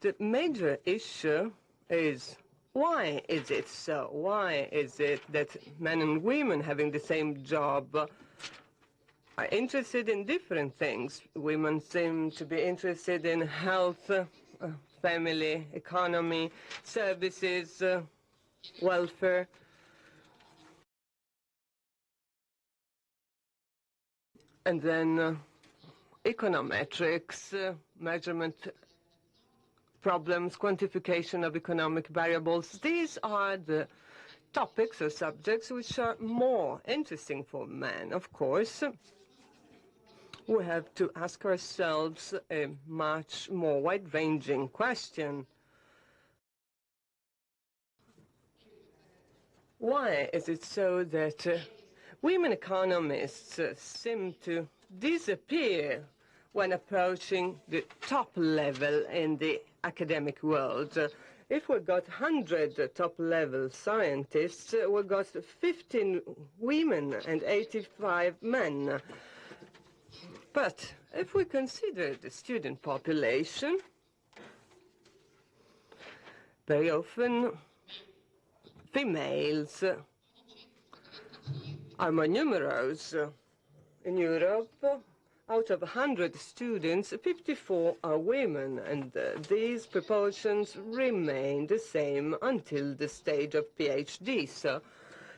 the major issue is, why is it so? Why is it that men and women having the same job are interested in different things? Women seem to be interested in health, family, economy, services, welfare. And then econometrics, measurement problems, quantification of economic variables. These are the topics or subjects which are more interesting for men. Of course, we have to ask ourselves a much more wide-ranging question. Why is it so that women economists seem to disappear when approaching the top level in the academic world? If we got 100 top-level scientists, we got 15 women and 85 men. But if we consider the student population, very often females are more numerous. In Europe, out of 100 students, 54 are women, and these proportions remain the same until the stage of PhD. So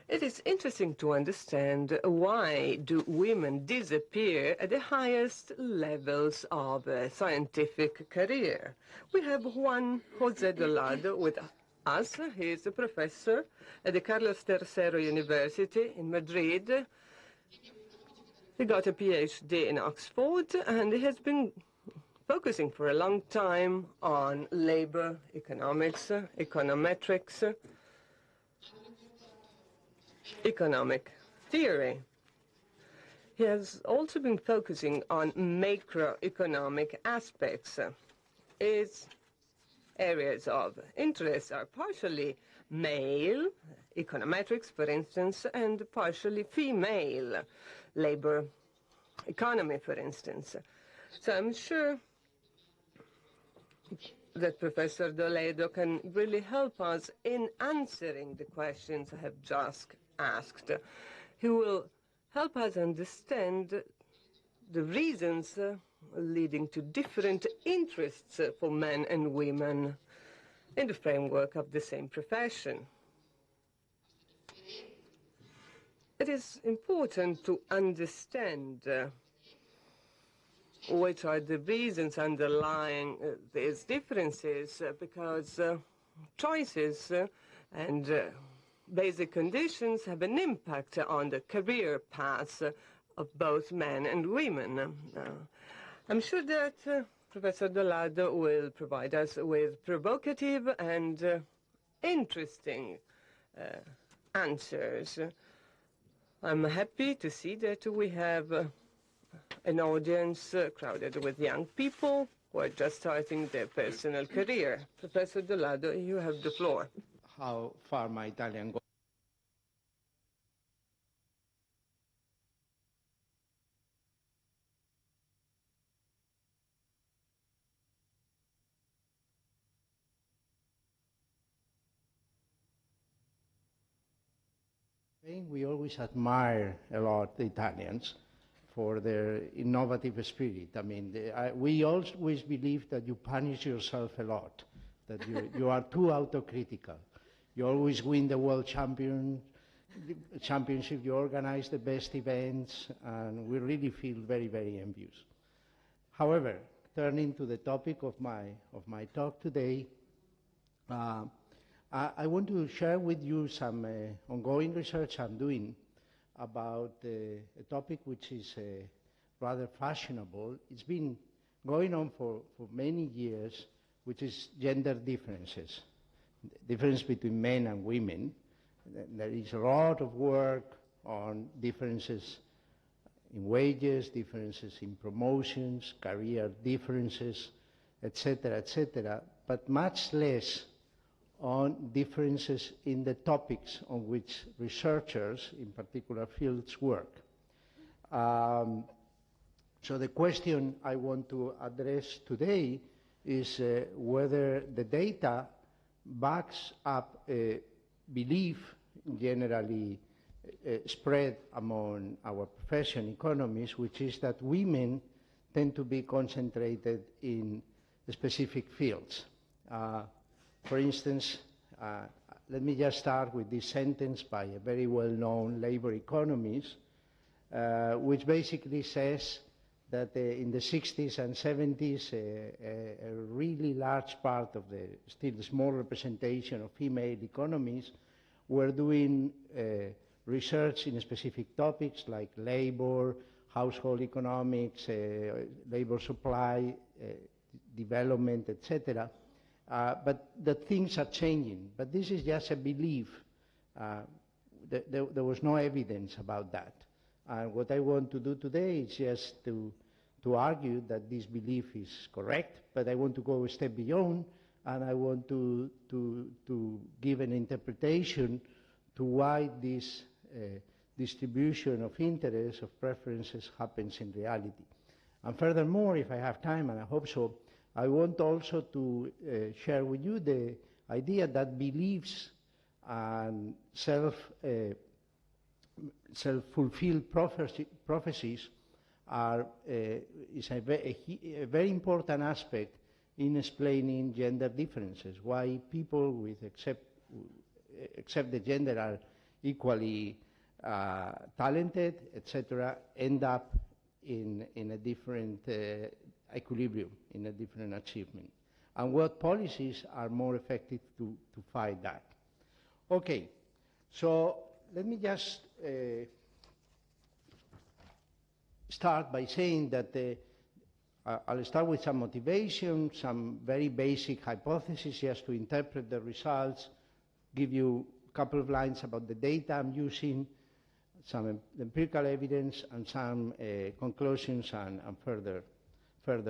it is interesting to understand why do women disappear at the highest levels of a scientific career. We have Juan José DOLADO with us. He is a professor at the Carlos III University in Madrid. He got a PhD in Oxford, and he has been focusing for a long time on labor economics, econometrics, economic theory. He has also been focusing on macroeconomic aspects. His areas of interest are partially male, econometrics, for instance, and partially female, labor economy, for instance. So I'm sure that Professor DOLADO can really help us in answering the questions I have just asked. He will help us understand the reasons leading to different interests for men and women in the framework of the same profession. It is important to understand which are the reasons underlying these differences, because choices and basic conditions have an impact on the career paths of both men and women. I'm sure that Professor DOLADO will provide us with provocative and interesting answers. I'm happy to see that we have an audience crowded with young people who are just starting their personal career. Professor DOLADO, you have the floor. How far my Italian goes. We always admire a lot the Italians for their innovative spirit. I mean, we always believe that you punish yourself a lot, that you are too autocritical. You always win the world championship, you organize the best events, and we really feel very, very envious. However, turning to the topic of my talk today, I want to share with you some ongoing research I'm doing about a topic which is rather fashionable. It's been going on for many years, which is gender differences, the difference between men and women. There is a lot of work on differences in wages, differences in promotions, career differences, etc., but much less on differences in the topics on which researchers in particular fields work. So the question I want to address today is whether the data backs up a belief generally spread among our profession, economists, which is that women tend to be concentrated in specific fields. For instance, let me just start with this sentence by a very well-known labor economist, which basically says that in the 60s and 70s, a really large part of the still small representation of female economists were doing research in specific topics like labor, household economics, labor supply, development, etc. But the things are changing. But this is just a belief. There was no evidence about that. And what I want to do today is just to argue that this belief is correct, but I want to go a step beyond, and I want to give an interpretation to why this distribution of interests, of preferences, happens in reality. And furthermore, if I have time, and I hope so, I want also to share with you the idea that beliefs and self-fulfilled prophecies is a very important aspect in explaining gender differences, why people with except the gender are equally talented, etc., end up in a different equilibrium, in a different achievement, and what policies are more effective to fight that. Okay, so let me just start by saying that I'll start with some motivation, some very basic hypotheses just to interpret the results, give you a couple of lines about the data I'm using, some empirical evidence, and some conclusions and further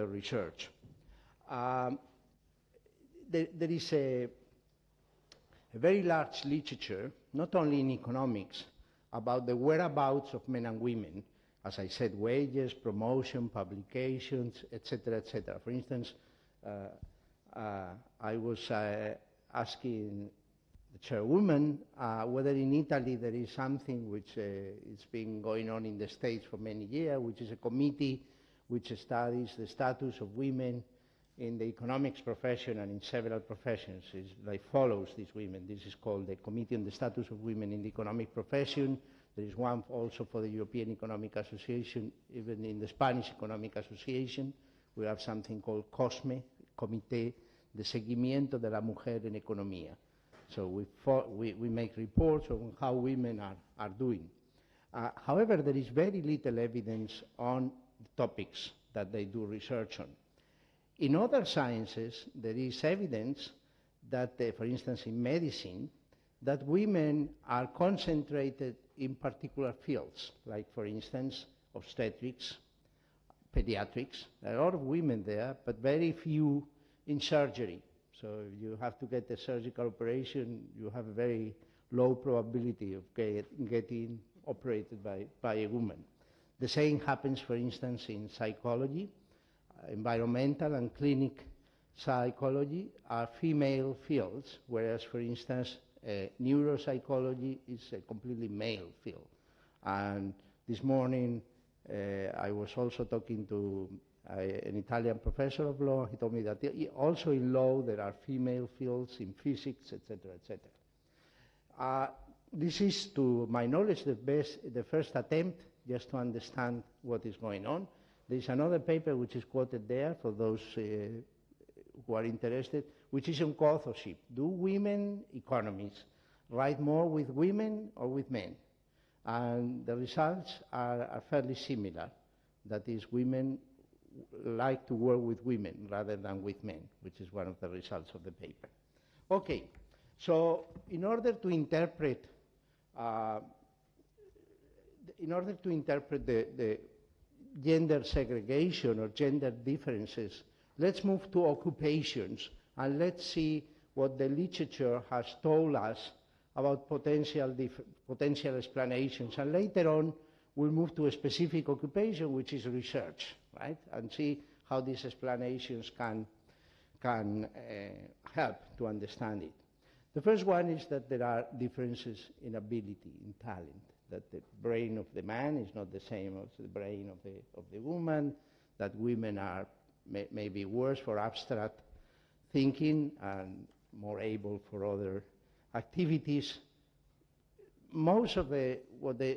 research. There is a very large literature, not only in economics, about the whereabouts of men and women. As I said, wages, promotion, publications, etc., etc. For instance, I was asking the chairwoman whether in Italy there is something which has been going on in the States for many years, which is a committee which studies the status of women in the economics profession and in several professions. It like follows these women. This is called the Committee on the Status of Women in the Economic Profession. There is one also for the European Economic Association, even in the Spanish Economic Association. We have something called COSME, Comité de Seguimiento de la Mujer en Economía. So we make reports on how women are doing. However, there is very little evidence on the topics that they do research on. In other sciences, there is evidence that, for instance, in medicine, that women are concentrated in particular fields, like, for instance, obstetrics, pediatrics. There are a lot of women there, but very few in surgery. So if you have to get a surgical operation, you have a very low probability of getting operated by a woman. The same happens, for instance, in psychology. Environmental and clinic psychology are female fields, whereas, for instance, neuropsychology is a completely male field. And this morning, I was also talking to an Italian professor of law. He told me that also in law there are female fields, in physics, etc., etc. This is, to my knowledge, the first attempt just to understand what is going on. There is another paper which is quoted there for those who are interested, which is on co-authorship. Do women economists write more with women or with men? And the results are fairly similar. That is, women like to work with women rather than with men, which is one of the results of the paper. Okay, so in order to interpret the gender segregation or gender differences, let's move to occupations and let's see what the literature has told us about potential explanations. And later on, we'll move to a specific occupation, which is research, right? And see how these explanations can help to understand it. The first one is that there are differences in ability, in talent, that the brain of the man is not the same as the brain of the woman, that women are maybe worse for abstract thinking and more able for other activities. Most of what the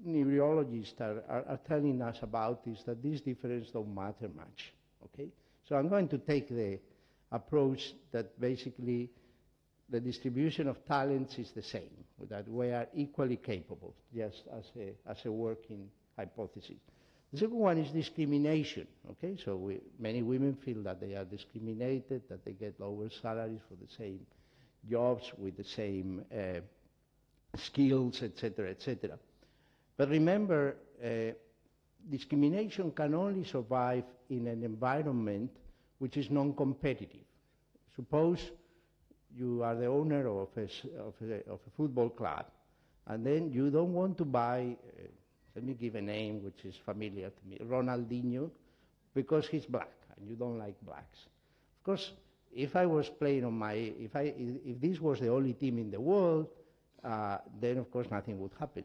neurologists are telling us about is that these differences don't matter much, okay? So I'm going to take the approach that basically the distribution of talents is the same, that we are equally capable, just as a working hypothesis. The second one is discrimination, okay? So many women feel that they are discriminated, that they get lower salaries for the same jobs with the same skills, etc., etc. But remember, discrimination can only survive in an environment which is non-competitive. Suppose you are the owner of a football club, and then you don't want to buy, let me give a name which is familiar to me, Ronaldinho, because he's black, and you don't like blacks. Of course, if I was playing on if this was the only team in the world, then of course nothing would happen.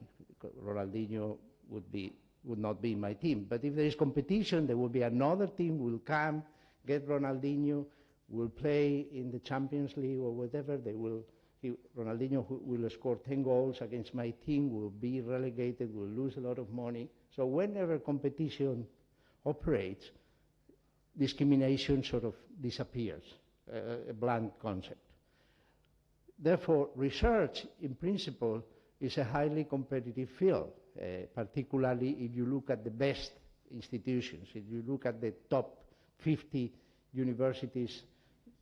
Ronaldinho would not be in my team. But if there is competition, there will be another team will come, get Ronaldinho, will play in the Champions League or whatever. Ronaldinho will score 10 goals against my team, will be relegated, will lose a lot of money. So whenever competition operates, discrimination sort of disappears, a blunt concept. Therefore, research, in principle, is a highly competitive field, particularly if you look at the best institutions. If you look at the top 50 universities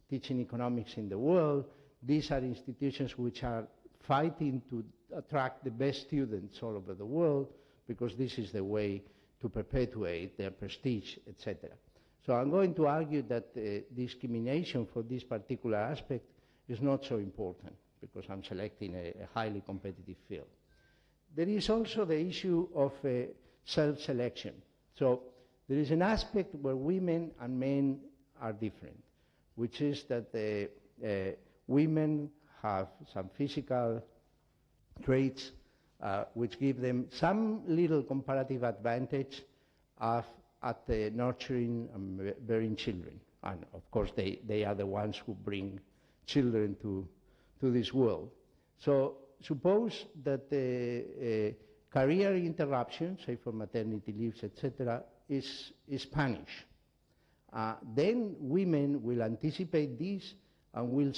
teaching economics in the world, these are institutions which are fighting to attract the best students all over the world, because this is the way to perpetuate their prestige, etc. So I'm going to argue that discrimination for this particular aspect is not so important, because I'm selecting a highly competitive field. There is also the issue of self-selection. So there is an aspect where women and men are different, which is that women have some physical traits which give them some little comparative advantage at nurturing and bearing children. And of course, they are the ones who bring children to this world. So suppose that career interruption, say for maternity leaves, etc., is punished. Then women will anticipate this and will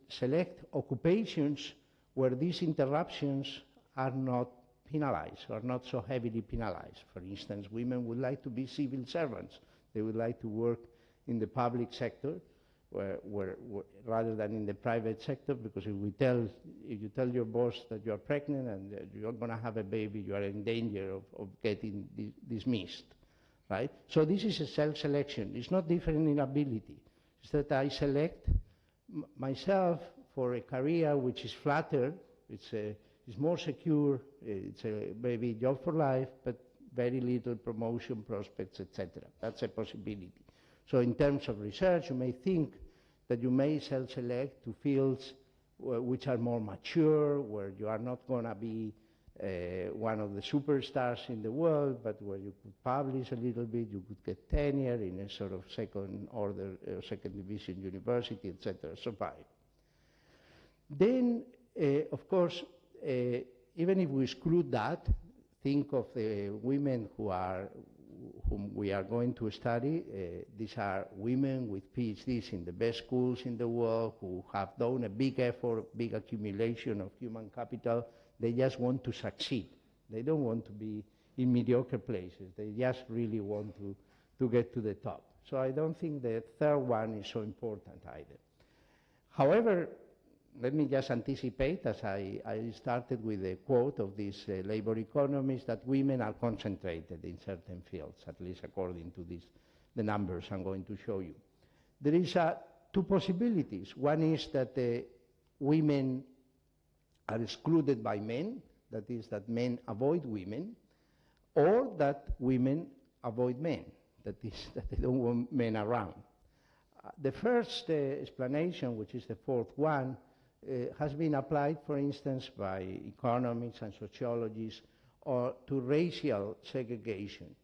select occupations where these interruptions are not penalized, or not so heavily penalized. For instance, women would like to be civil servants. They would like to work in the public sector rather than in the private sector, because if you tell your boss that you are pregnant and you're going to have a baby, you are in danger of getting dismissed, right? So this is a self-selection. It's not different in ability. It's that I select myself for a career which is flatter, it's more secure, it's a maybe job for life, but very little promotion prospects, etc. That's a possibility. So in terms of research, you may think that you may self-select to fields which are more mature, where you are not going to be one of the superstars in the world, but where you could publish a little bit, you could get tenure in a sort of second order, second division university, etc., survive. Then, of course, even if we exclude that, think of the women whom we are going to study. These are women with PhDs in the best schools in the world, who have done a big effort, big accumulation of human capital. They just want to succeed. They don't want to be in mediocre places. They just really want to get to the top. So I don't think the third one is so important either. However, let me just anticipate, as I started with a quote of this labor economist, that women are concentrated in certain fields, at least according to the numbers I'm going to show you. There is two possibilities. One is that women are excluded by men, that is, that men avoid women, or that women avoid men, that is, that they don't want men around. The first explanation, which is the fourth one, has been applied, for instance, by economists and sociologists or to racial segregation.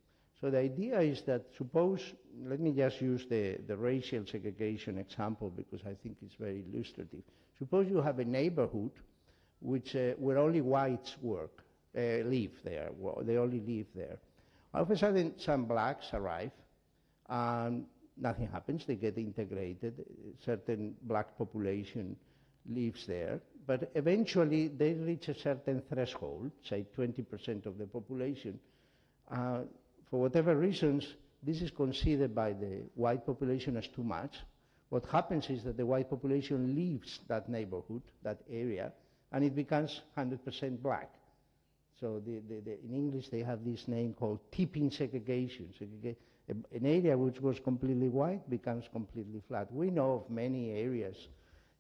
So the idea is that suppose, let me just use the racial segregation example because I think it's very illustrative. Suppose you have a neighborhood where only whites live there, they only live there. All of a sudden, some blacks arrive, and nothing happens. They get integrated. A certain black population lives there, but eventually they reach a certain threshold, say 20% of the population. For whatever reasons, this is considered by the white population as too much. What happens is that the white population leaves that neighborhood, that area, and it becomes 100% black. So in English they have this name called tipping segregation. An area which was completely white becomes completely flat. We know of many areas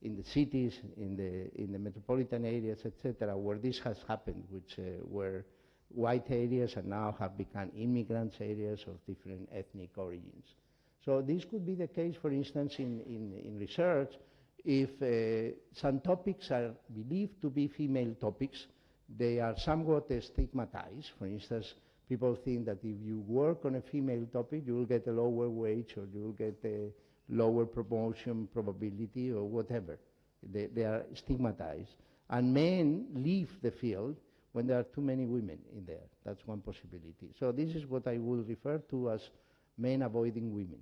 in the cities, in the metropolitan areas, etc., where this has happened, which were white areas and now have become immigrants areas of different ethnic origins. So this could be the case, for instance, in research, if some topics are believed to be female topics, they are somewhat stigmatized. For instance, people think that if you work on a female topic, you will get a lower wage or you will get a lower promotion probability or whatever. They are stigmatized. And men leave the field when there are too many women in there. That's one possibility. So this is what I will refer to as men avoiding women.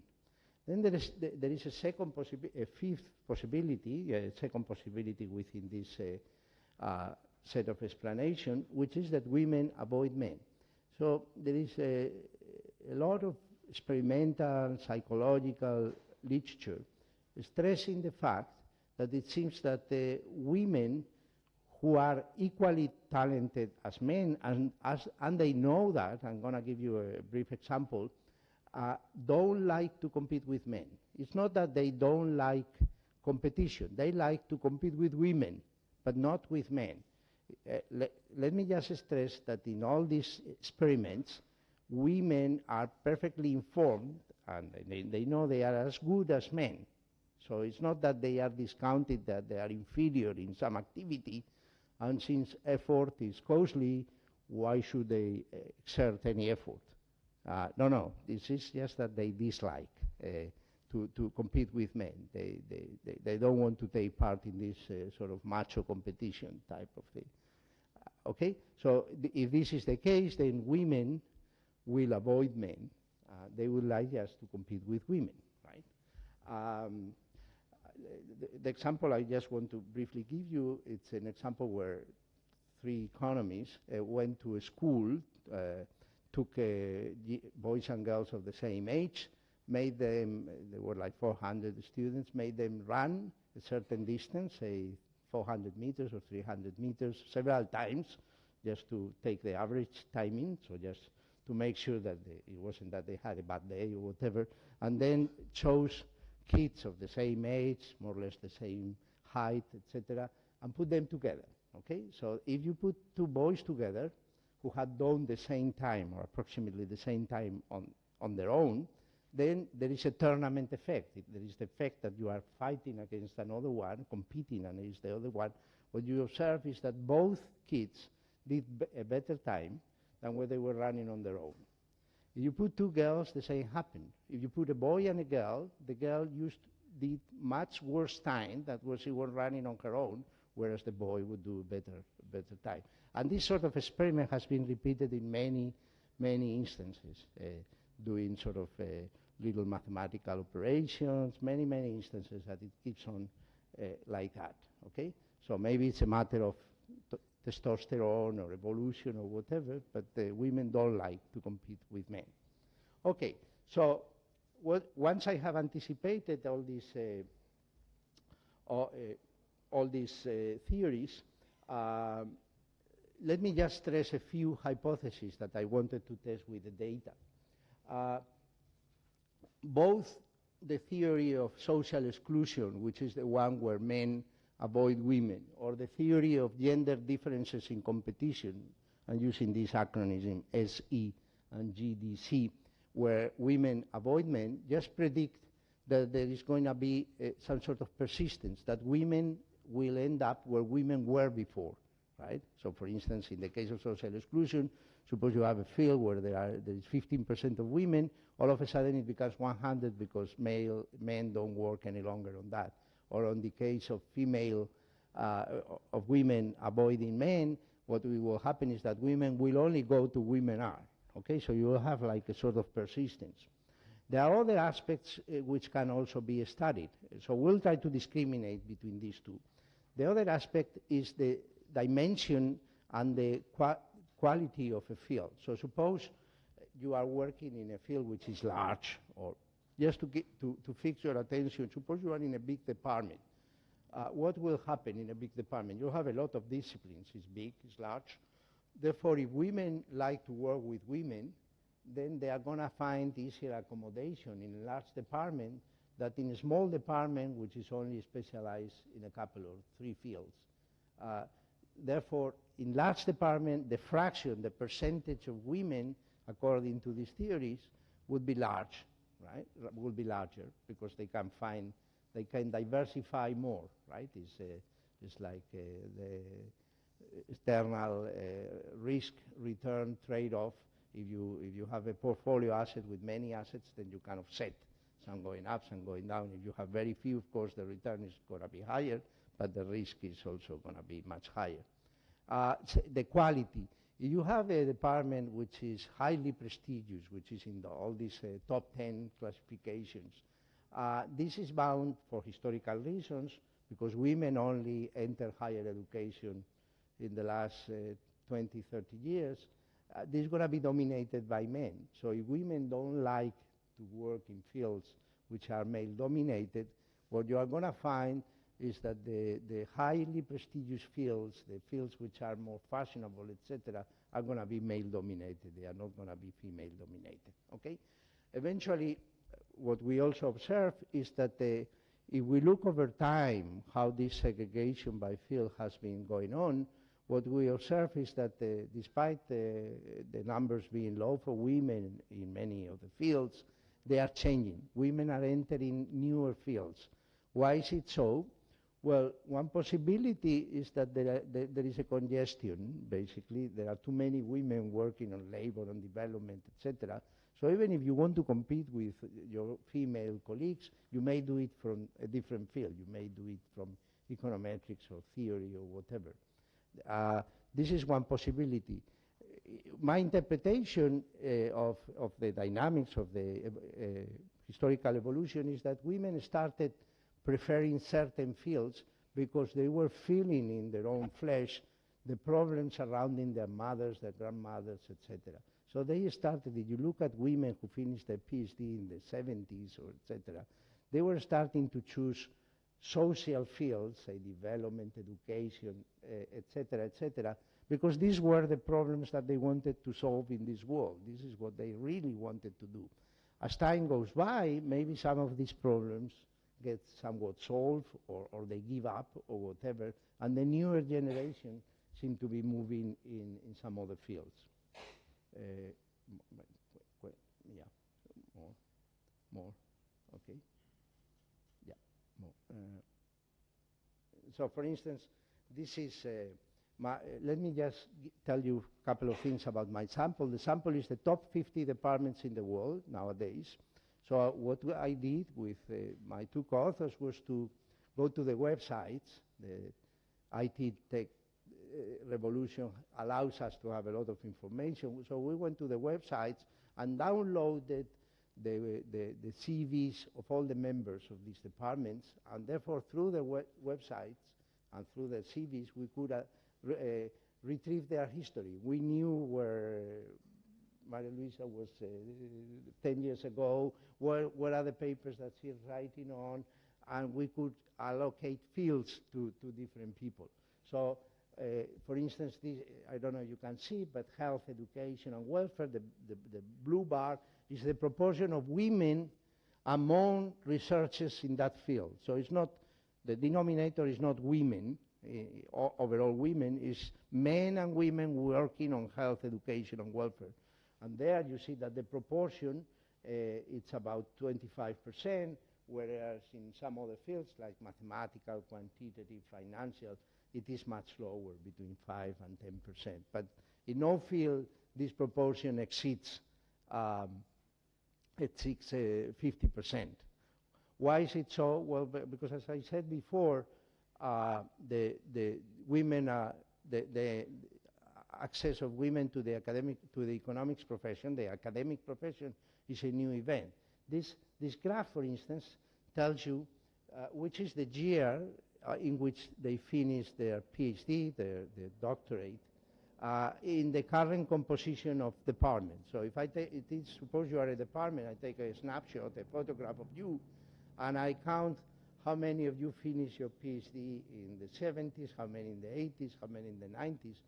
Then there is a fifth possibility, a second possibility within this set of explanation, which is that women avoid men. So there is a lot of experimental, psychological literature stressing the fact that it seems that women who are equally talented as men, and they know that, I'm going to give you a brief example, don't like to compete with men. It's not that they don't like competition. They like to compete with women, but not with men. Let me just stress that in all these experiments, women are perfectly informed, and they know they are as good as men. So it's not that they are discounted, that they are inferior in some activity, and since effort is costly, why should they exert any effort? No, this is just that they dislike to compete with men. They don't want to take part in this sort of macho competition type of thing. Okay, so if this is the case, then women will avoid men. They would like just to compete with women, right? The example I just want to briefly give you, it's an example where three economists went to a school, took boys and girls of the same age, made them, there were like 400 students, made them run a certain distance, say 400 meters or 300 meters, several times, just to take the average timing, so just to make sure that it wasn't that they had a bad day or whatever, and then chose kids of the same age, more or less the same height, etc., and put them together, okay? So if you put two boys together who had done the same time, or approximately the same time on their own, then there is a tournament effect. There is the effect that you are fighting against another one, competing against the other one. What you observe is that both kids did a better time than when they were running on their own. If you put two girls, the same happened. If you put a boy and a girl, the girl did much worse time than when she was running on her own, whereas the boy would do a better time. And this sort of experiment has been repeated in many, many instances, doing sort of little mathematical operations, many, many instances that it keeps on like that, okay? So maybe it's a matter of testosterone or evolution or whatever, but women don't like to compete with men. Okay, so once I have anticipated all these theories, let me just stress a few hypotheses that I wanted to test with the data. Both the theory of social exclusion, which is the one where men avoid women, or the theory of gender differences in competition, and using this acronym SE and GDC, where women avoid men, just predict that there is going to be some sort of persistence, that women will end up where women were before, right? So for instance, in the case of social exclusion, suppose you have a field where there is 15% of women, all of a sudden it becomes 100 because men don't work any longer on that. Or on the case of of women avoiding men, what will happen is that women will only go to women are, okay? So you will have like a sort of persistence. There are other aspects which can also be studied. So we'll try to discriminate between these two. The other aspect is the dimension and the quality of a field. So suppose you are working in a field which is large, or just to fix your attention, suppose you are in a big department. What will happen in a big department? You have a lot of disciplines. It's big, it's large. Therefore, if women like to work with women, then they are going to find easier accommodation in a large department than in a small department which is only specialized in a couple or 3 fields. Therefore, in large department, the fraction, the percentage of women, according to these theories, would be large, right? Would be larger because they can diversify more, right? It's like the external risk-return trade-off. If you have a portfolio asset with many assets, then you kind of set some going up, some going down. If you have very few, of course, the return is going to be higher, but the risk is also going to be much higher. The quality. If you have a department which is highly prestigious, which is in all these top 10 classifications, this is bound for historical reasons, because women only enter higher education in the last 20, 30 years. This is going to be dominated by men. So if women don't like to work in fields which are male-dominated, what you are going to find is that the highly prestigious fields, the fields which are more fashionable, etc., are going to be male-dominated. They are not going to be female-dominated, okay? Eventually, what we also observe is that if we look over time how this segregation by field has been going on, what we observe is that despite the numbers being low for women in many of the fields, they are changing. Women are entering newer fields. Why is it so? Well, one possibility is that there is a congestion, basically. There are too many women working on labor, on development, etc. So even if you want to compete with your female colleagues, you may do it from a different field. You may do it from econometrics or theory or whatever. This is one possibility. My interpretation of the dynamics of the historical evolution is that women started preferring certain fields because they were feeling in their own flesh the problems surrounding their mothers, their grandmothers, etc. So they started, if you look at women who finished their PhD in the 70s or etc., they were starting to choose social fields, say development, education, etc., because these were the problems that they wanted to solve in this world. This is what they really wanted to do. As time goes by, maybe some of these problems get somewhat solved, or they give up, or whatever, and the newer generation seem to be moving in some other fields. Yeah, more, okay. Yeah, more. So, for instance, this is, let me just tell you a couple of things about my sample. The sample is the top 50 departments in the world nowadays. So what I did with my 2 co-authors was to go to the websites. The IT tech revolution allows us to have a lot of information. So we went to the websites and downloaded the CVs of all the members of these departments, and therefore through the websites and through the CVs we could retrieve their history. We knew where Maria Luisa was 10 years ago, what are the papers that she's writing on, and we could allocate fields to different people. So, for instance, this, I don't know if you can see, but health, education, and welfare, the blue bar is the proportion of women among researchers in that field. So it's not, the denominator is not women, overall women, is men and women working on health, education, and welfare. And there you see that the proportion, it's about 25%, whereas in some other fields like mathematical, quantitative, financial, it is much lower, between 5 and 10%. But in no field, this proportion exceeds 50%. Why is it so? Well, because as I said before, the women the access of women to the economics profession, the academic profession, is a new event. This graph, for instance, tells you which is the year in which they finish their PhD, their doctorate, in the current composition of departments. So if I suppose you are a department, I take a snapshot, a photograph of you, and I count how many of you finish your PhD in the 70s, how many in the 80s, how many in the 90s.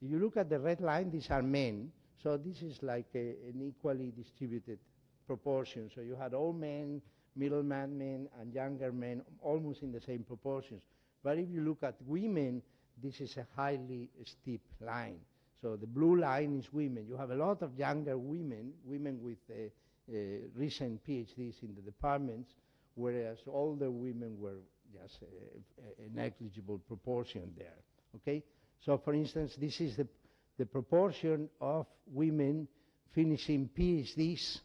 If you look at the red line, these are men. So this is like an equally distributed proportion. So you had old men, middle-man men, and younger men, almost in the same proportions. But if you look at women, this is a highly steep line. So the blue line is women. You have a lot of younger women with recent PhDs in the departments, whereas older women were just a negligible proportion there, okay? So for instance, this is the proportion of women finishing PhDs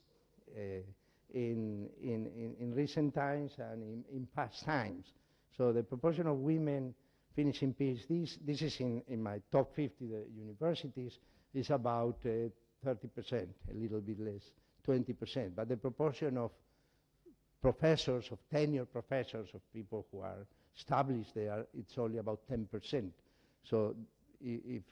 in recent times and in past times. So the proportion of women finishing PhDs, this is in my top 50 universities, is about 30%, a little bit less, 20%. But the proportion of professors, of tenured professors, of people who are established there, it's only about 10%. So if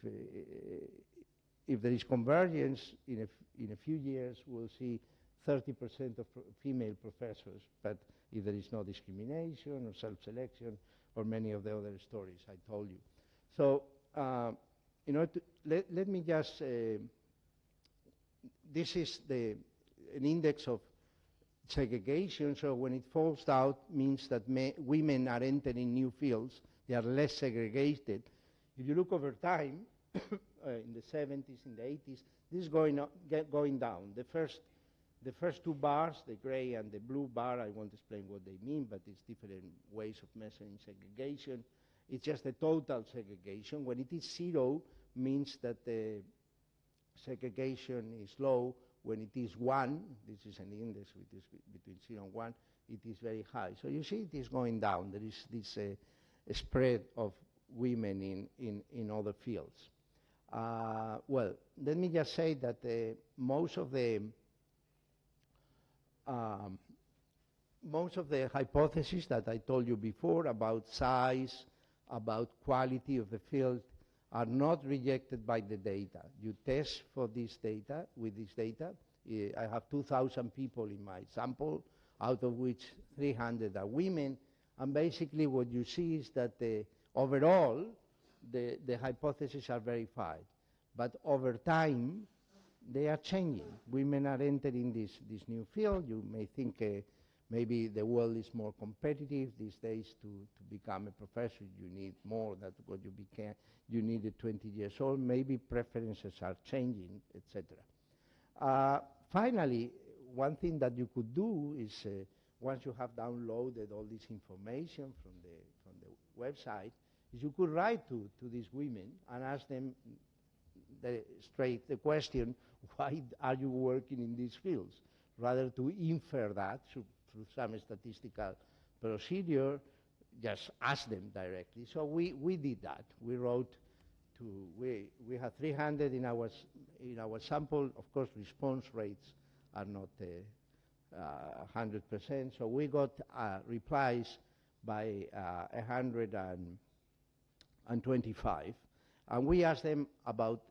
there is convergence, in a few years, we'll see 30% of female professors. But if there is no discrimination or self-selection or many of the other stories I told you. So let me just, this is an index of segregation. So when it falls out, means that women are entering new fields. They are less segregated. If you look over time, in the 70s, in the 80s, this is going down. The first two bars, the gray and the blue bar, I won't explain what they mean, but it's different ways of measuring segregation. It's just the total segregation. When it is 0, means that the segregation is low. When it is 1, this is an index which is between 0 and 1, it is very high. So you see it is going down. There is this spread of women in other fields. Well, let me just say that most of the hypotheses that I told you before about size, about quality of the field, are not rejected by the data. You test for this data, with this data. I have 2,000 people in my sample, out of which 300 are women, and basically what you see is that overall, the hypotheses are verified. But over time, they are changing. Women are entering this new field. You may think maybe the world is more competitive these days. To become a professor, you need more than what you needed 20 years old. Maybe preferences are changing, etc. Finally, one thing that you could do is, once you have downloaded all this information from the website, is you could write to these women and ask them the question, why are you working in these fields? Rather to infer that through some statistical procedure, just ask them directly. So we did that. We wrote we had 300 in our sample. Of course, response rates are not 100%. So we got replies by 125, and we asked them about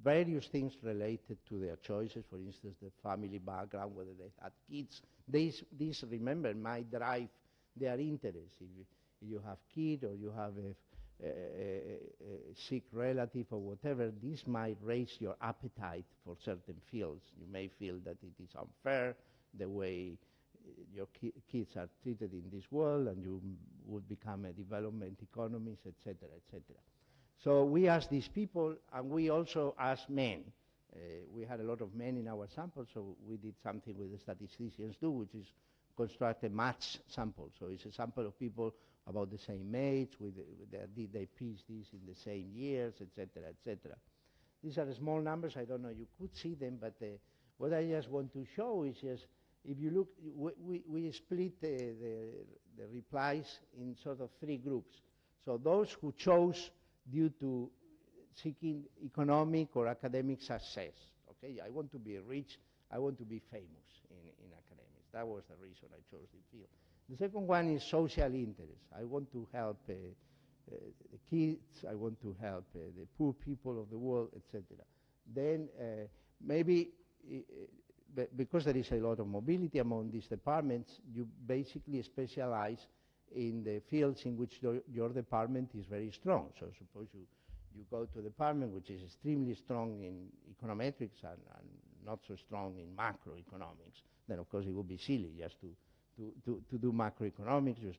various things related to their choices. For instance, the family background, whether they had kids. These remember, might drive their interest. If you have kids or you have a sick relative or whatever, this might raise your appetite for certain fields. You may feel that it is unfair the way your kids are treated in this world, and you would become a development economist, etc., etc. So we asked these people, and we also asked men. We had a lot of men in our sample, so we did something with the statisticians do, which is construct a match sample. So it's a sample of people about the same age, did their PhDs in the same years, etc., etc. These are small numbers. I don't know, you could see them, but what I just want to show is just, if you look, we split the replies in sort of three groups. So those who chose due to seeking economic or academic success. Okay, I want to be rich, I want to be famous in academics. That was the reason I chose the field. The second one is social interest. I want to help the kids, I want to help the poor people of the world, etc. Then maybe, because there is a lot of mobility among these departments, you basically specialize in the fields in which your department is very strong. So suppose you go to a department which is extremely strong in econometrics and not so strong in macroeconomics, then of course it would be silly just to do macroeconomics. You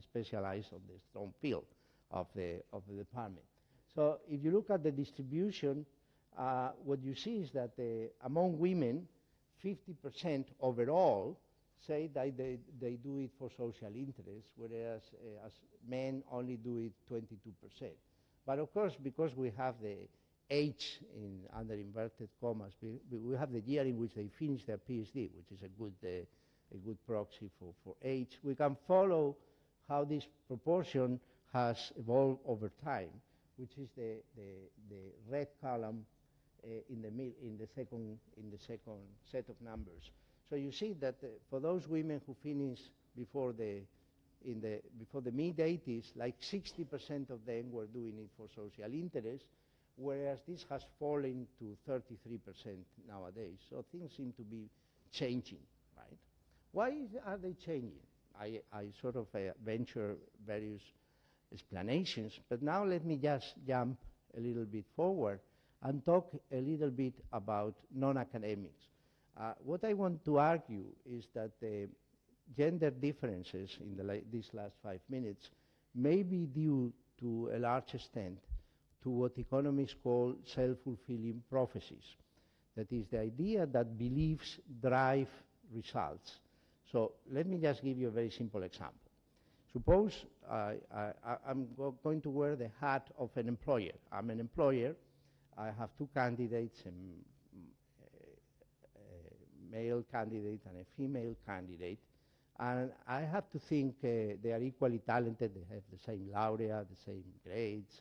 specialize on the strong field of the department. So if you look at the distribution, what you see is that among women, 50% overall say that they do it for social interest, whereas as men only do it 22%. But of course, because we have the age under inverted commas, we have the year in which they finish their PhD, which is a good proxy for age. We can follow how this proportion has evolved over time, which is the red column in the second set of numbers. So you see that for those women who finish before the mid-80s, like 60% of them were doing it for social interest, whereas this has fallen to 33% nowadays. So things seem to be changing, right? Why are they changing? I sort of venture various explanations, but now let me just jump a little bit forward and talk a little bit about non-academics. What I want to argue is that the gender differences in these last 5 minutes may be due to a large extent to what economists call self-fulfilling prophecies. That is the idea that beliefs drive results. So let me just give you a very simple example. Suppose I'm going to wear the hat of an employer. I'm an employer. I have two candidates, a male candidate and a female candidate. And I have to think they are equally talented, they have the same laurea, the same grades,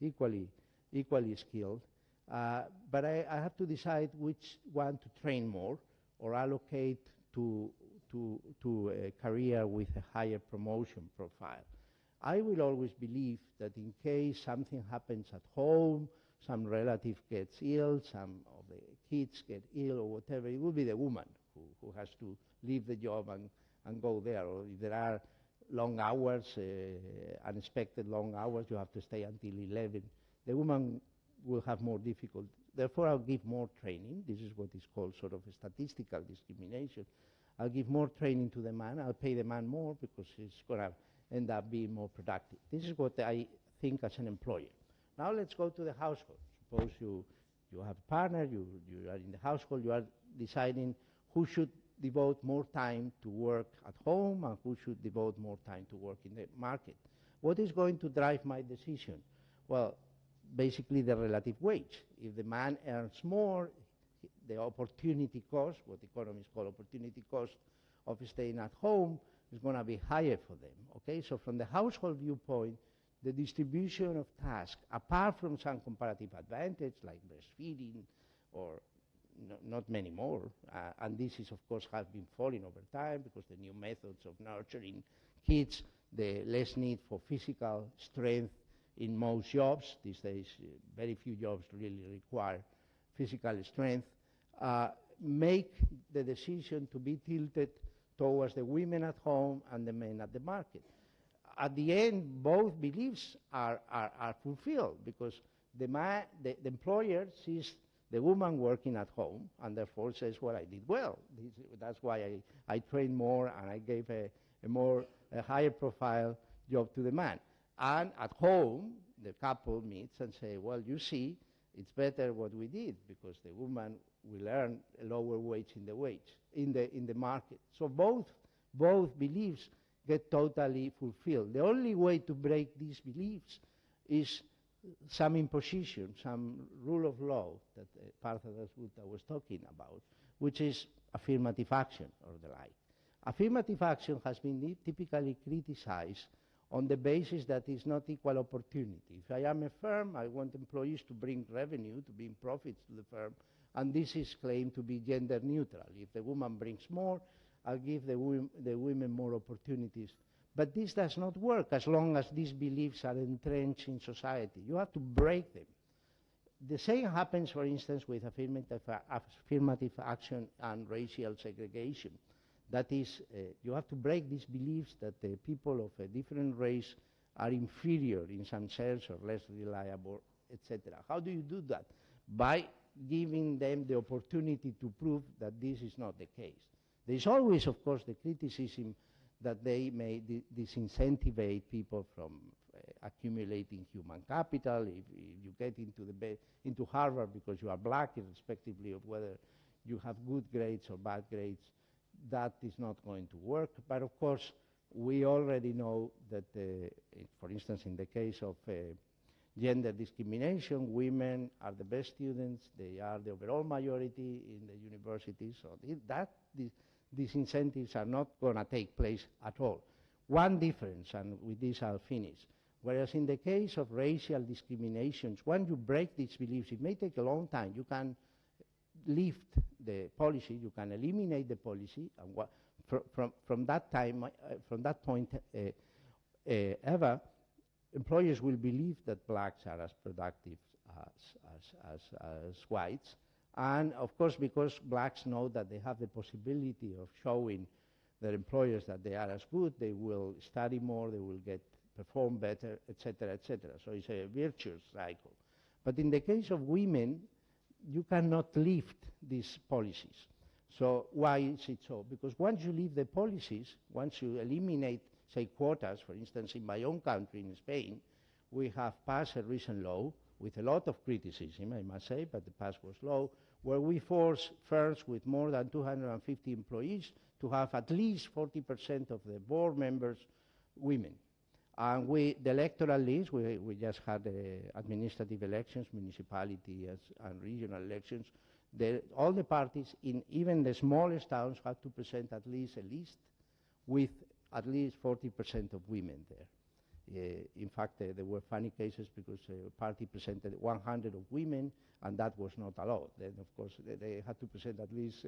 equally skilled. But I have to decide which one to train more or allocate to a career with a higher promotion profile. I will always believe that in case something happens at home, some relative gets ill, some of the kids get ill or whatever, it will be the woman who has to leave the job and go there. Or if there are long hours, unexpected long hours, you have to stay until 11. The woman will have more difficulty. Therefore, I'll give more training. This is what is called sort of a statistical discrimination. I'll give more training to the man. I'll pay the man more because he's going to end up being more productive. This is what I think as an employer. Now let's go to the household. Suppose you have a partner, you are in the household, you are deciding who should devote more time to work at home and who should devote more time to work in the market. What is going to drive my decision? Well, basically the relative wage. If the man earns more, the opportunity cost, what economists call opportunity cost of staying at home, is going to be higher for them. Okay, so from the household viewpoint, the distribution of tasks, apart from some comparative advantage like breastfeeding or not many more, and this is of course has been falling over time because the new methods of nurturing kids, the less need for physical strength in most jobs. These days, very few jobs really require physical strength, make the decision to be tilted towards the women at home and the men at the market. At the end, both beliefs are fulfilled because the employer sees the woman working at home and therefore says, well, I did well. That's why I trained more and I gave a higher profile job to the man. And at home, the couple meets and say, well, you see, it's better what we did because the woman will earn a lower wage in the market. So both both beliefs get totally fulfilled. The only way to break these beliefs is some imposition, some rule of law that Partha Dasgupta was talking about, which is affirmative action or the like. Affirmative action has been typically criticized on the basis that it's not equal opportunity. If I am a firm, I want employees to bring revenue, to bring profits to the firm, and this is claimed to be gender neutral. If the woman brings more, I'll give the women more opportunities. But this does not work as long as these beliefs are entrenched in society. You have to break them. The same happens, for instance, with affirmative action and racial segregation. That is, you have to break these beliefs that the people of a different race are inferior in some sense or less reliable, etc. How do you do that? By giving them the opportunity to prove that this is not the case. There is always, of course, the criticism that they may disincentivate people from accumulating human capital. If you get into Harvard because you are black, irrespectively of whether you have good grades or bad grades, that is not going to work. But of course, we already know that, for instance, in the case of gender discrimination, women are the best students. They are the overall majority in the universities. So these incentives are not going to take place at all. One difference, and with this I'll finish, whereas in the case of racial discriminations, when you break these beliefs, it may take a long time. You can lift the policy, you can eliminate the policy, and from that time, from that point ever, employers will believe that blacks are as productive as whites. And of course, because blacks know that they have the possibility of showing their employers that they are as good, they will study more, they will perform better, etc., etc. So it's a virtuous cycle. But in the case of women, you cannot lift these policies. So why is it so? Because once you leave the policies, once you eliminate, say, quotas, for instance, in my own country, in Spain, we have passed a recent law with a lot of criticism, I must say, but the pass was low, where we force firms with more than 250 employees to have at least 40% of the board members women. And the electoral list, we just had administrative elections, municipality and regional elections. All the parties in even the smallest towns have to present at least a list with at least 40% of women there. In fact, there were funny cases because a party presented 100 of women, and that was not allowed. Then, of course, they had to present at least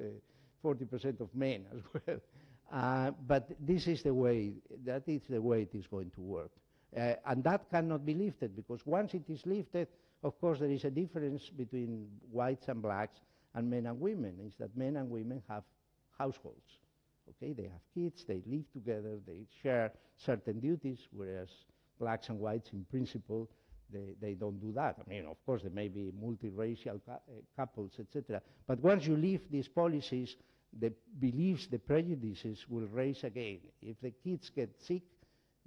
40% of men as well. But this is the way, that is the way it is going to work. And that cannot be lifted, because once it is lifted, of course, there is a difference between whites and blacks and men and women, is that men and women have households. Okay, they have kids, they live together, they share certain duties, whereas blacks and whites, in principle, they don't do that. I mean, of course, there may be multiracial couples, etc. But once you leave these policies, the beliefs, the prejudices will raise again. If the kids get sick,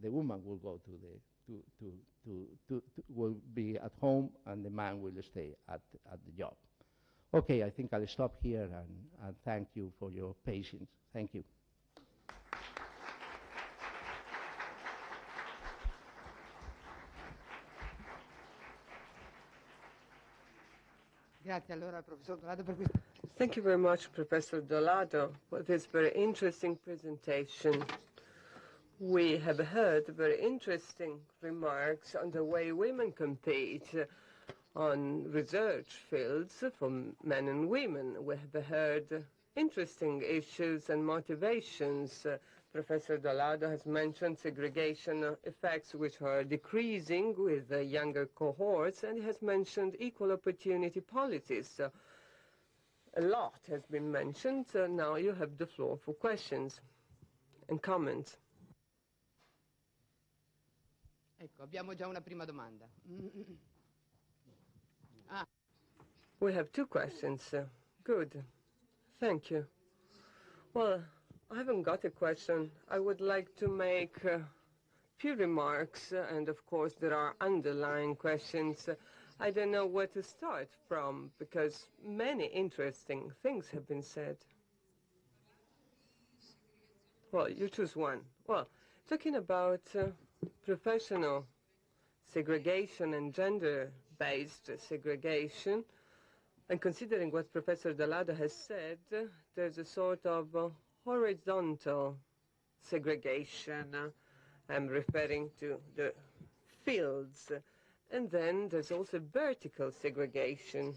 the woman will go will be at home, and the man will stay at the job. Okay, I think I'll stop here and thank you for your patience. Thank you. Thank you very much, Professor DOLADO, for this very interesting presentation. We have heard very interesting remarks on the way women compete on research fields for men and women. We have heard interesting issues and motivations. Professor DOLADO has mentioned segregation effects which are decreasing with the younger cohorts, and he has mentioned equal opportunity policies. A lot has been mentioned. Now you have the floor for questions and comments. Ecco, abbiamo già una prima domanda. We have two questions. Good. Thank you. Well, I haven't got a question. I would like to make a few remarks, and of course there are underlying questions. I don't know where to start from, because many interesting things have been said. Well, you choose one. Well, talking about professional segregation and gender-based segregation, and considering what Professor DOLADO has said, there's a sort of horizontal segregation. I'm referring to the fields. And then there's also vertical segregation.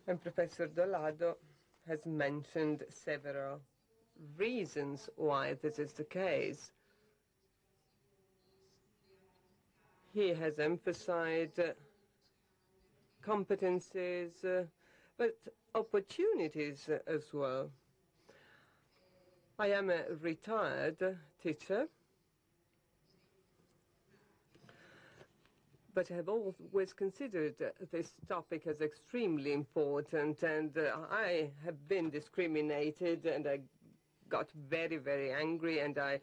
And Professor DOLADO has mentioned several reasons why this is the case. He has emphasized competencies, but opportunities as well. I am a retired teacher, but I have always considered this topic as extremely important, and I have been discriminated, and I got very, very angry, and I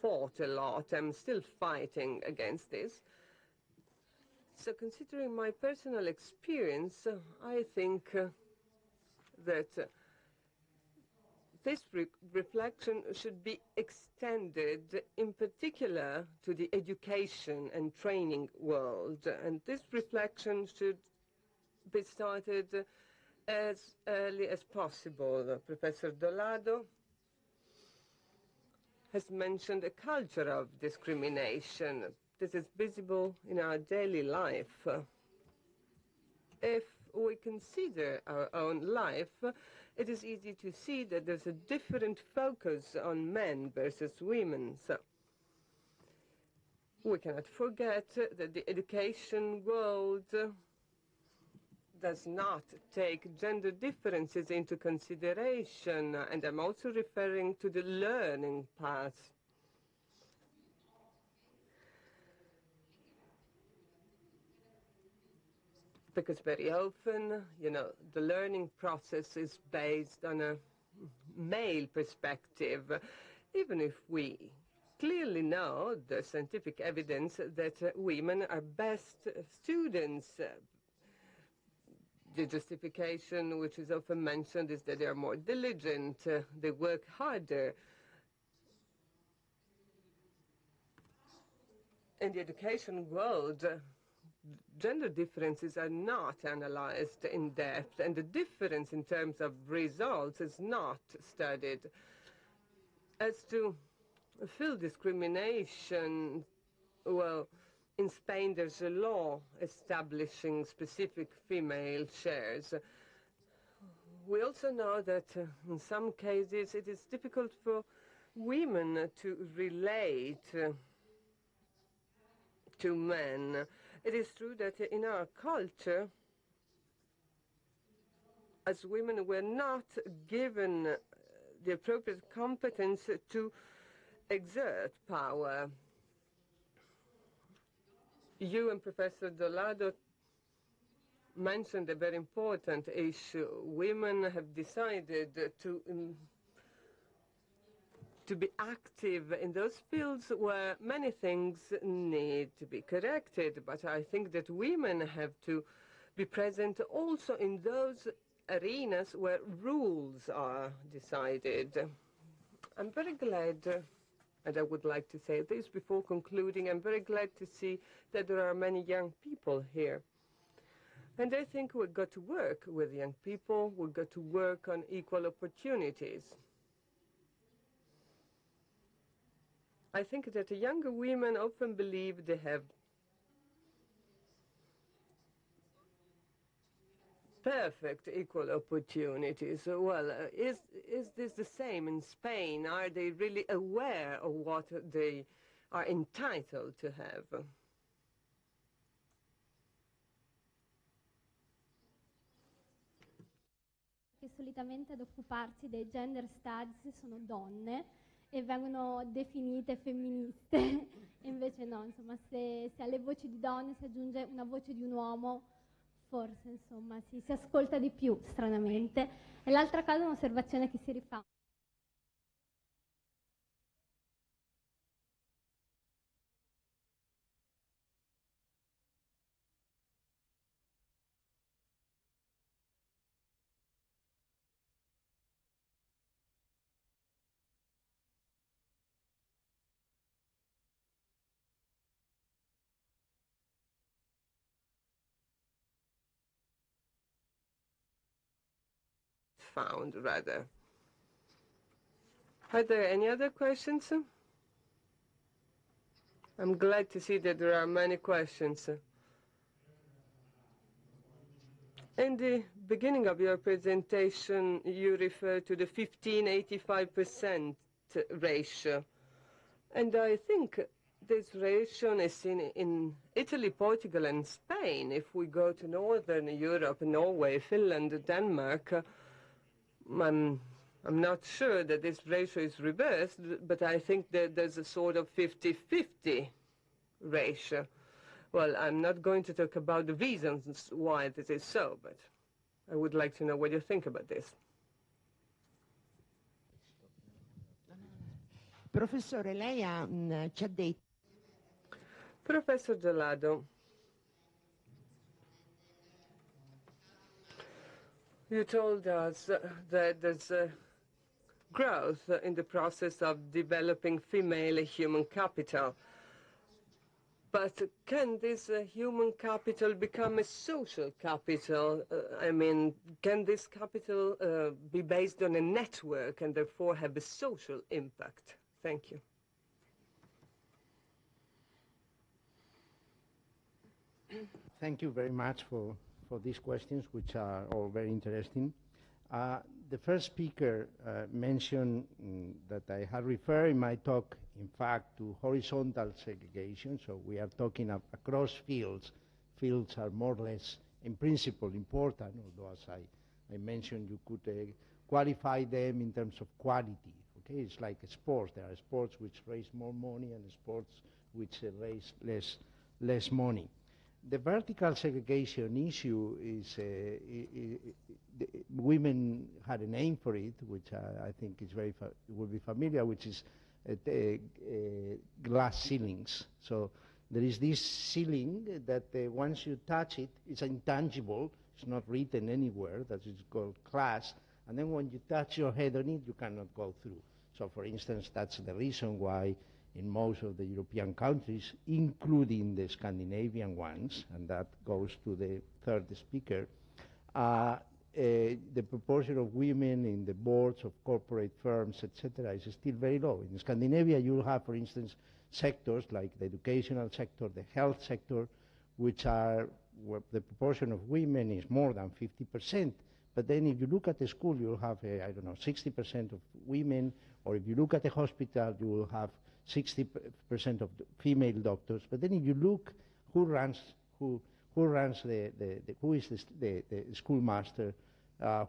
fought a lot. I'm still fighting against this. So considering my personal experience, I think that this reflection should be extended, in particular, to the education and training world. And this reflection should be started as early as possible. Professor DOLADO has mentioned a culture of discrimination. This is visible in our daily life. If we consider our own life, it is easy to see that there's a different focus on men versus women. So we cannot forget that the education world does not take gender differences into consideration, and I'm also referring to the learning path. Because very often, the learning process is based on a male perspective, even if we clearly know the scientific evidence that women are best students. The justification which is often mentioned is that they are more diligent, they work harder. In the education world, gender differences are not analyzed in depth, and the difference in terms of results is not studied. As to field discrimination, well, in Spain there's a law establishing specific female shares. We also know that in some cases it is difficult for women to relate to men. It is true that in our culture, as women, we're not given the appropriate competence to exert power. You and Professor DOLADO mentioned a very important issue. Women have decided to be active in those fields where many things need to be corrected. But I think that women have to be present also in those arenas where rules are decided. I'm very glad, and I would like to say this before concluding, I'm very glad to see that there are many young people here. And I think we've got to work with young people, we've got to work on equal opportunities. I think that younger women often believe they have perfect equal opportunities. Well, is this the same in Spain? Are they really aware of what they are entitled to have? Che solitamente ad occuparsi dei gender studies sono donne e vengono definite femministe, e invece no, insomma, se alle voci di donne si aggiunge una voce di un uomo, forse insomma si ascolta di più, stranamente. E l'altra cosa è un'osservazione che si rifà. profound, rather. Are there any other questions? I'm glad to see that there are many questions. In the beginning of your presentation, you referred to the 15-85% ratio. And I think this ratio is seen in Italy, Portugal, and Spain. If we go to Northern Europe, Norway, Finland, Denmark, I'm not sure that this ratio is reversed, but I think that there's a sort of 50-50 ratio. Well, I'm not going to talk about the reasons why this is so, but I would like to know what you think about this. Professore, lei ci ha detto... Professor DOLADO, you told us that there's growth in the process of developing female human capital. But can this human capital become a social capital? I mean, can this capital be based on a network and therefore have a social impact? Thank you. Thank you very much for these questions, which are all very interesting. The first speaker mentioned that I had referred in my talk, in fact, to horizontal segregation. So we are talking across fields. Fields are more or less, in principle, important, although, as I mentioned, you could qualify them in terms of quality. Okay, it's like sports. There are sports which raise more money and sports which raise less money. The vertical segregation issue is, women had a name for it, which I think is will be familiar, which is glass ceilings. So there is this ceiling that once you touch it, it's intangible. It's not written anywhere. That is called class. And then when you touch your head on it, you cannot go through. So, for instance, that's the reason why in most of the European countries, including the Scandinavian ones, and that goes to the third speaker, the proportion of women in the boards of corporate firms, etc., is still very low. In Scandinavia, you'll have, for instance, sectors like the educational sector, the health sector, which are where the proportion of women is more than 50%. But then if you look at the school, you'll have, I don't know, 60% of women, or if you look at the hospital, you will have 60% of the female doctors. But then if you look who is the schoolmaster,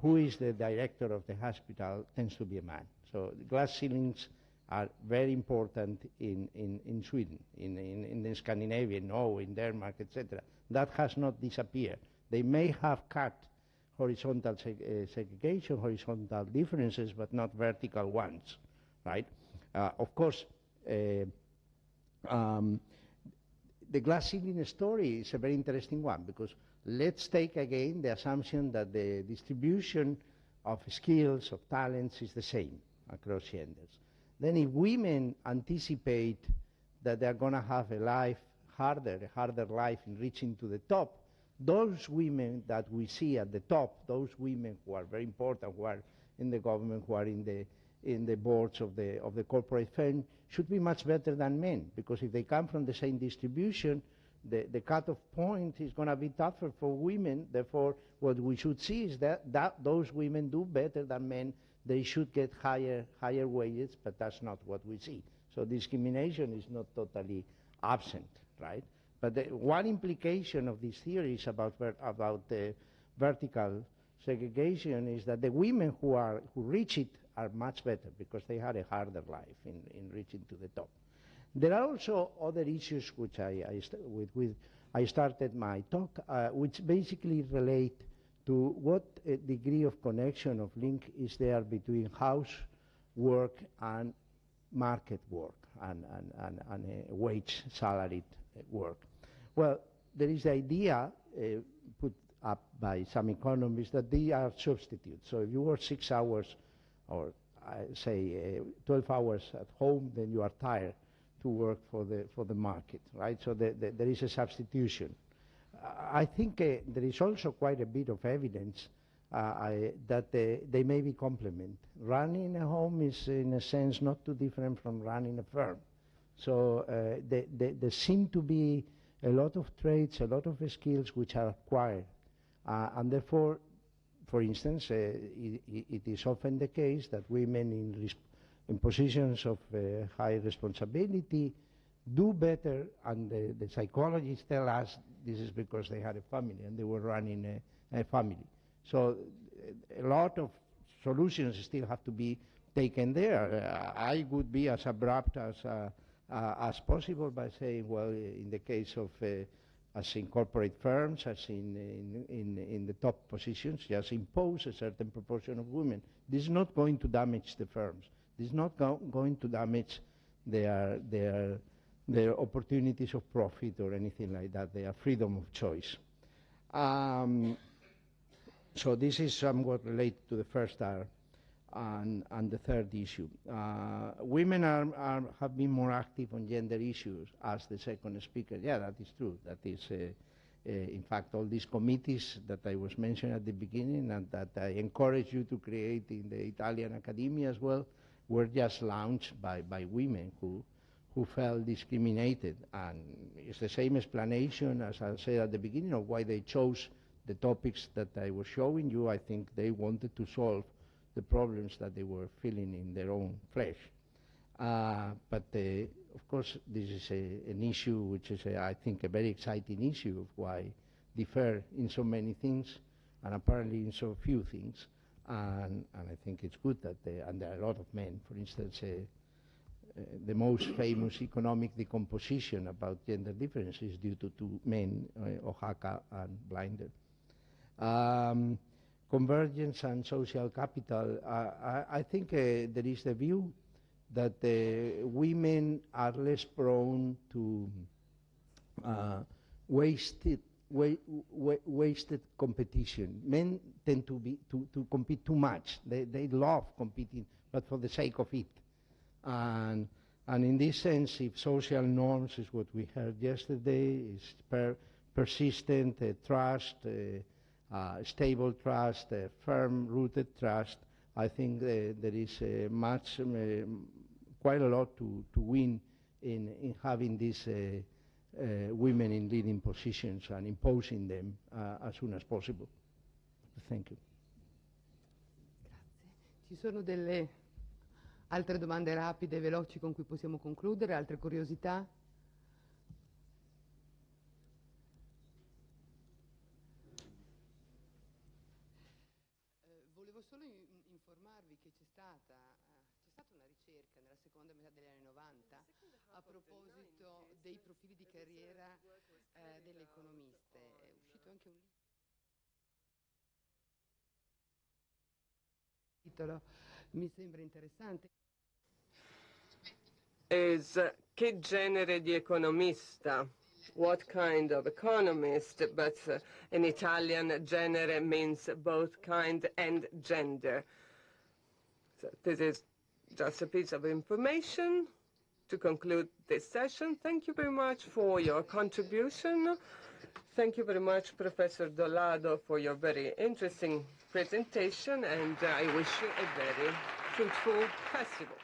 who is the director of the hospital, tends to be a man. So the glass ceilings are very important in Sweden, in Scandinavia, Norway, in Denmark, etc. That has not disappeared. They may have cut horizontal segregation, horizontal differences, but not vertical ones, right? Of course, the glass ceiling story is a very interesting one, because let's take again the assumption that the distribution of skills, of talents is the same across genders. Then if women anticipate that they're going to have a harder life in reaching to the top, those women that we see at the top, those women who are very important, who are in the government, who are in the boards of the corporate firm, should be much better than men, because if they come from the same distribution, the cutoff point is going to be tougher for women. Therefore, what we should see is that those women do better than men. They should get higher wages, but that's not what we see. So discrimination is not totally absent, right? But one implication of these theories about the vertical segregation is that the women who reach it are much better, because they had a harder life in reaching to the top. There are also other issues which I started my talk, which basically relate to what degree of connection, of link is there between house work and market work and wage salaried work. Well, there is the idea put up by some economists that they are substitutes. So if you work 6 hours or say 12 hours at home, then you are tired to work for the market, right? So there is a substitution. I think there is also quite a bit of evidence that they may be complement. Running a home is, in a sense, not too different from running a firm. So there seem to be a lot of traits, a lot of skills which are acquired. And therefore, for instance, it is often the case that women in positions of high responsibility do better, and the psychologists tell us this is because they had a family and they were running a family. So a lot of solutions still have to be taken there. I would be as abrupt as possible by saying, well, in the case of as in corporate firms, as in the top positions, just impose a certain proportion of women. This is not going to damage the firms. This is not going to damage their opportunities of profit or anything like that, their freedom of choice. So this is somewhat related to the first R and the third issue. Women have been more active on gender issues, as the second speaker. Yeah, that is true. That is, in fact, all these committees that I was mentioning at the beginning and that I encourage you to create in the Italian academia as well, were just launched by women who felt discriminated. And it's the same explanation, as I said at the beginning, of why they chose the topics that I was showing you. I think they wanted to solve the problems that they were feeling in their own flesh. But of course, this is an issue which is, I think, a very exciting issue of why differ in so many things and apparently in so few things. And I think it's good that and there are a lot of men, for instance, the most famous economic decomposition about gender difference is due to two men, Oaxaca and Blinder. Convergence and social capital, I think there is the view that women are less prone to wasted competition. Men tend to compete too much. They love competing, but for the sake of it. And in this sense, if social norms is what we heard yesterday, is persistent trust, stable trust, firm-rooted trust, I think there is quite a lot to win in having these women in leading positions and imposing them as soon as possible. Thank you. Grazie. Ci sono delle altre domande rapide e veloci con cui possiamo concludere? Altre curiosità? Volevo solo informarvi che c'è stata una ricerca nella seconda metà degli anni 90 a proposito dei profili di carriera delle economiste. È uscito anche un titolo, mi sembra interessante. Che genere di economista? What kind of economist? But in Italian, genere means both kind and gender. So this is just a piece of information to conclude this session. Thank you very much for your contribution. Thank you very much, Professor DOLADO, for your very interesting presentation, and I wish you a very fruitful festival.